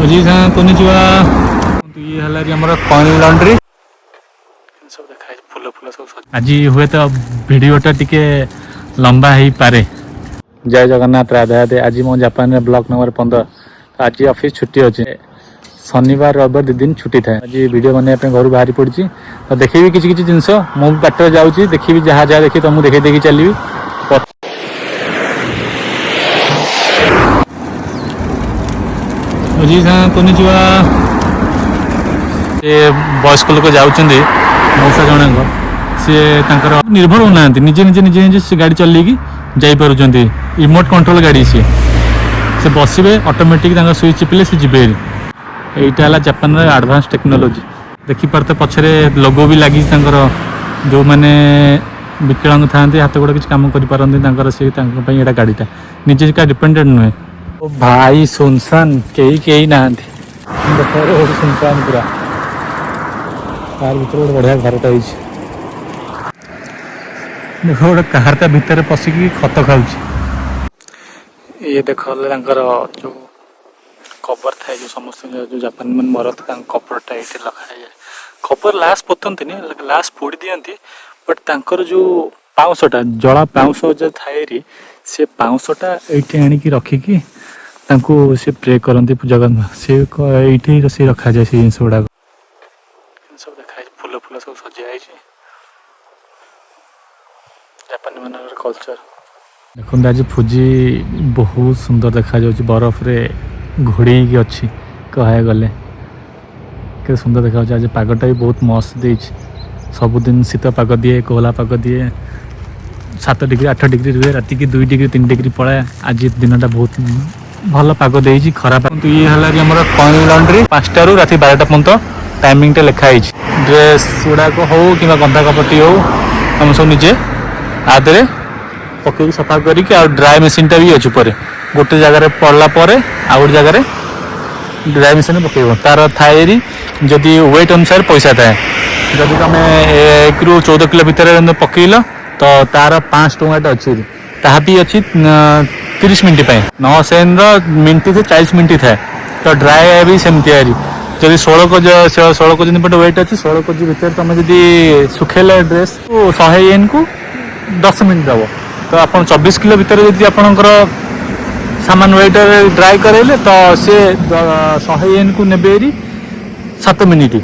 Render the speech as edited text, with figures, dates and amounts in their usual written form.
जी हाँ konnichiwa तो ये हलारी हमर कॉइन लॉन्ड्री सब देखा है फूल फूल सब आज हुए तो वीडियोटा टिके लंबा ही पारे। जय जगन्नाथ राधे राधे। आज मो जापान में ब्लॉक नंबर 15 तो आज ऑफिस छुट्टी अच्छे शनिवार रविवार 2 दिन छुट्टी था। आज वीडियो बनाने घर बाहरी पड़ी तो देखी किसी किसी जिनस मु बाट जाऊँगी देखी जहाँ जहाँ देखी तुमको देखे देखी चलिए। जी हाँ konnichiwa ये वयस्क लोक जाऊँच मौसा जन सी निर्भर होना निजे निजे निजे निजे से गाड़ी चलैकी जापर रिमोट कंट्रोल गाड़ी सी से बसवे ऑटोमेटिक स्विच चिपिले सी जीवे। यहाँ है जापान एडवांस टेक्नोलोजी देखिपारे पछरे लोगो भी लगी जो मैंने विकलांग था हाथ गोड़ किसी कम कर सी गाड़ीटा निजे का डिपेंडेंट नुहे। ओ भाई सुनसान कई ना सुनसान पूरा कार भर गोटे बढ़िया घरटा देख गोटे कार भितर पशिकी खत खाऊ ये देख जो कवर थाए जो समस्त जो जापान मन मरत कपरटा ये लखा जाए कपर लाश पोतंती लाश पोड़ी दियंती बट तांकर जो पाउंसटा जड़ा पाउंस जो थाए से पाउंसटा ये आणिकी रखिकी से प्रे करते जगन्नाथ से ये रोसे रखा जाए से जिन गुड़ाक सब देखा फूल फूल सब सजाई जापानी मान कल्चर देखते आज फुजी बहुत सुंदर देखा बरफ रे घोड़ी अच्छी कह गले के सुंदर देखा आज पागटा भी बहुत मस्त दे सबुदिन शीत पाग दिए कोहला पाग दिए 7 डिग्री 8 डिग्री रुए राति की 2 डिग्री 3 डिग्री पड़ाए। आज दिनटा बहुत भल पाग दे खराब तो ये है कॉइन लॉन्ड्री 5 टा राति 12टा पर्यंत टाइमिंग लिखाई ड्रेस गुड़ाक हो कि गंधा कपटी हो तुम सब निजे आदे पकई सफा कर ड्राई मेसीनटा भी अच्छे पर गोटे जगार पड़ला आ गए जगार ड्राई मेसीन पकड़ तार थाएरी जदि वेट अनुसार पैसा थाए जदि तुम 1 ରୁ 14 किलो भितर पकईल तो तार 5 टंका अच्छी ताहा भी अच्छी 30 मिनिट 9 सेन मिनिट से 40 मिनिट थाए तो ड्राए भी सेमती जदि 16 केजी पटे वेट अच्छी 16 केजी भितर तुम जदि सुखेला ड्रेस 100 येन को 10 मिनिट दब तो आप 24 किलो भितर जदि आपणकर सामान वेट ड्राई करेले तो सी 100 येन को नेबेरी 7 मिनिट।